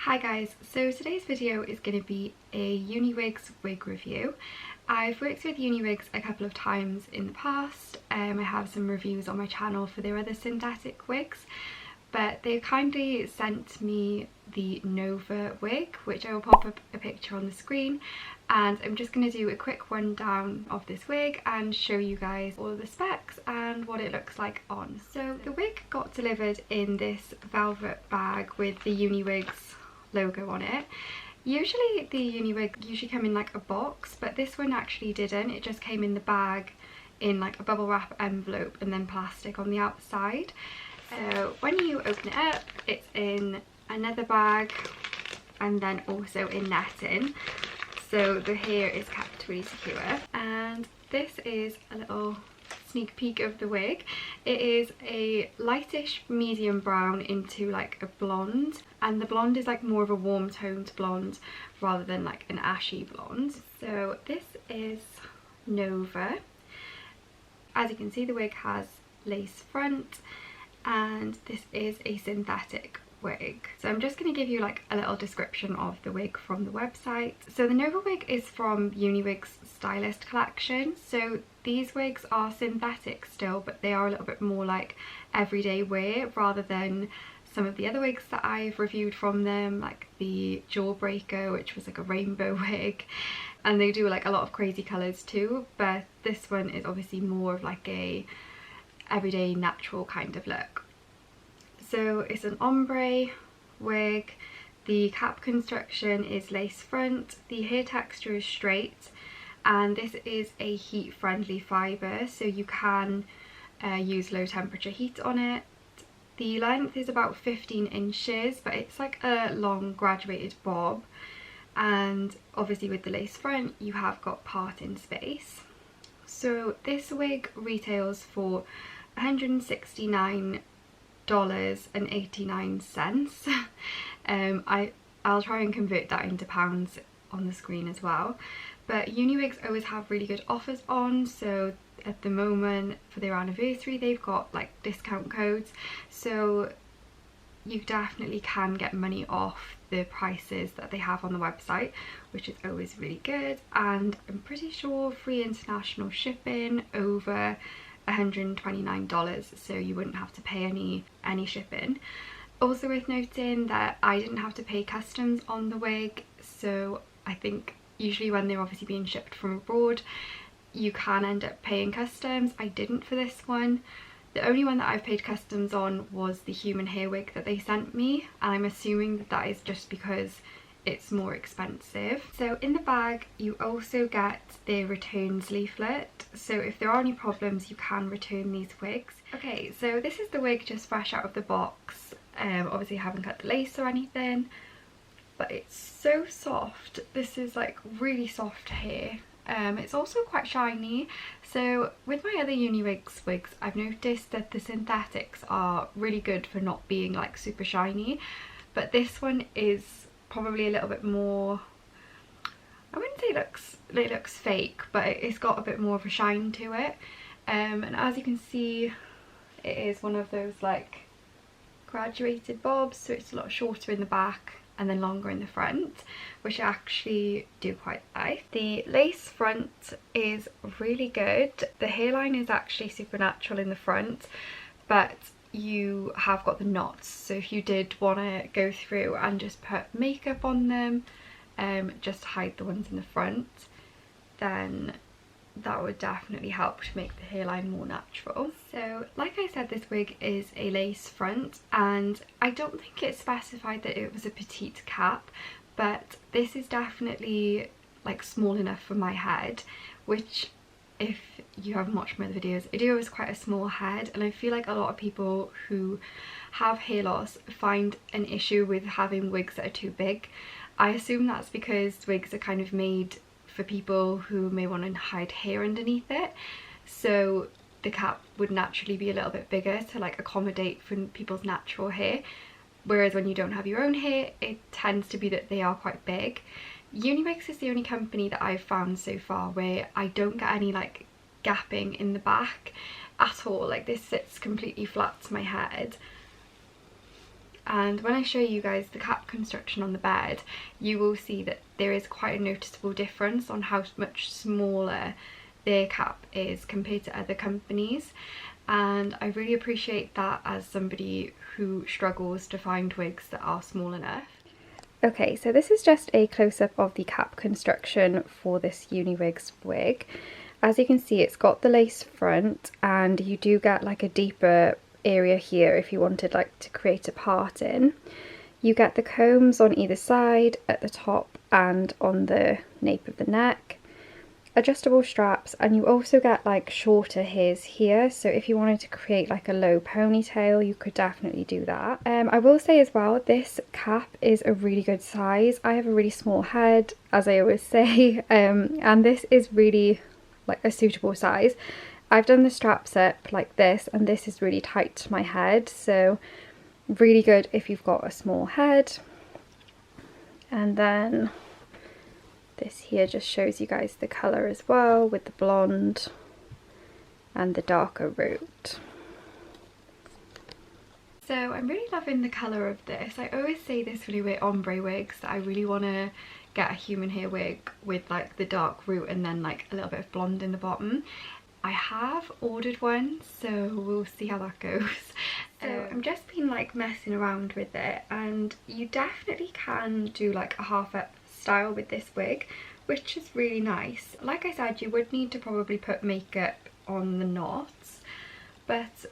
Hi guys, so today's video is going to be a UniWigs wig review. I've worked with UniWigs a couple of times in the past. I have some reviews on my channel for their other synthetic wigs, but they kindly sent me the Nova wig, which I will pop up a picture on the screen, and I'm just going to do a quick rundown of this wig and show you guys all of the specs and what it looks like on. So the wig got delivered in this velvet bag with the UniWigs logo on it. Usually the UniWigs come in like a box, but this one actually didn't. It just came in the bag in like a bubble wrap envelope and then plastic on the outside. So when you open it up, it's in another bag and then also in netting, so the hair is kept really secure. And this is a little sneak peek of the wig. It is a lightish medium brown into like a blonde, and the blonde is like more of a warm toned blonde rather than like an ashy blonde. So this is Nova. As you can see, the wig has lace front, and this is a synthetic wig. So I'm just going to give you like a little description of the wig from the website. So the Nova wig is from UniWigs Stylist collection. So these wigs are synthetic still, but they are a little bit more like everyday wear rather than some of the other wigs that I've reviewed from them, like the Jawbreaker, which was like a rainbow wig, and they do like a lot of crazy colours too, but this one is obviously more of like a everyday natural kind of look. So it's an ombre wig. The cap construction is lace front, the hair texture is straight, and this is a heat friendly fibre, so you can use low temperature heat on it. The length is about 15 inches, but it's like a long graduated bob, and obviously with the lace front you have got parting space. So this wig retails for $169.89. I'll try and convert that into pounds on the screen as well, but UniWigs always have really good offers on. So at the moment for their anniversary they've got like discount codes, so you definitely can get money off the prices that they have on the website, which is always really good. And I'm pretty sure free international shipping over $129, so you wouldn't have to pay any shipping. Also worth noting that I didn't have to pay customs on the wig, so I think usually when they're obviously being shipped from abroad you can end up paying customs. I didn't for this one. The only one that I've paid customs on was the human hair wig that they sent me, and I'm assuming that that is just because it's more expensive. So in the bag you also get the returns leaflet, so if there are any problems you can return these wigs. Okay, so this is the wig just fresh out of the box. Obviously I haven't cut the lace or anything, but it's so soft. This is like really soft hair. It's also quite shiny. So with my other UniWigs wigs I've noticed that the synthetics are really good for not being like super shiny, but this one is probably a little bit more, I wouldn't say it looks fake, but it's got a bit more of a shine to it. And as you can see, it is one of those like graduated bobs, so it's a lot shorter in the back and then longer in the front, which I actually do quite like. The lace front is really good. The hairline is actually supernatural in the front, but you have got the knots, so if you did want to go through and just put makeup on them, just to hide the ones in the front, then that would definitely help to make the hairline more natural. So like I said, this wig is a lace front, and I don't think it specified that it was a petite cap, but this is definitely like small enough for my head, which if you haven't watched my other videos, I do have quite a small head, and I feel like a lot of people who have hair loss find an issue with having wigs that are too big. I assume that's because wigs are kind of made for people who may want to hide hair underneath it, so the cap would naturally be a little bit bigger to like accommodate for people's natural hair, whereas when you don't have your own hair it tends to be that they are quite big. UniWigs is the only company that I've found so far where I don't get any like gapping in the back at all. Like this sits completely flat to my head, and when I show you guys the cap construction on the bed, you will see that there is quite a noticeable difference on how much smaller their cap is compared to other companies, and I really appreciate that as somebody who struggles to find wigs that are small enough. Okay, so this is just a close-up of the cap construction for this UniWigs wig. As you can see, it's got the lace front, and you do get like a deeper area here if you wanted like to create a part in. You get the combs on either side, at the top and on the nape of the neck, adjustable straps, and you also get like shorter hairs here, so if you wanted to create like a low ponytail, you could definitely do that. I will say as well, this cap is a really good size. I have a really small head, as I always say, and this is really like a suitable size. I've done the straps up like this, and this is really tight to my head, so really good if you've got a small head. And then this here just shows you guys the colour as well, with the blonde and the darker root. So I'm really loving the colour of this. I always say this when you wear ombre wigs, that I really want to get a human hair wig with like the dark root and then like a little bit of blonde in the bottom. I have ordered one, so we'll see how that goes. So I'm just been like messing around with it, and you definitely can do like a half up style with this wig, which is really nice. Like I said, you would need to probably put makeup on the knots, but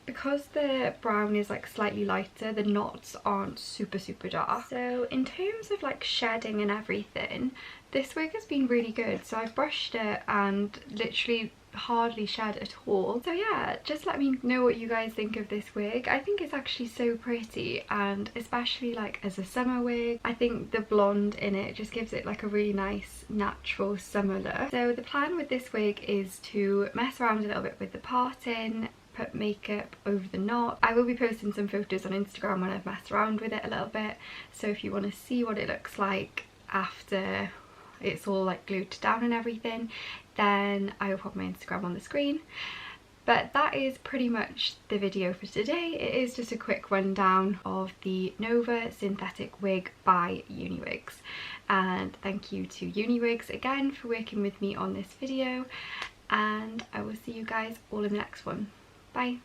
because the brown is like slightly lighter, the knots aren't super dark. So in terms of like shedding and everything, this wig has been really good. So I've brushed it and literally hardly shed at all. So yeah, just let me know what you guys think of this wig. I think it's actually so pretty, and especially like as a summer wig, I think the blonde in it just gives it like a really nice natural summer look. So the plan with this wig is to mess around a little bit with the parting, put makeup over the knot. I will be posting some photos on Instagram when I've messed around with it a little bit, so if you want to see what it looks like after it's all like glued down and everything, then I will put my Instagram on the screen. But that is pretty much the video for today. It is just a quick rundown of the Nova synthetic wig by UniWigs, and thank you to UniWigs again for working with me on this video, and I will see you guys all in the next one. Bye.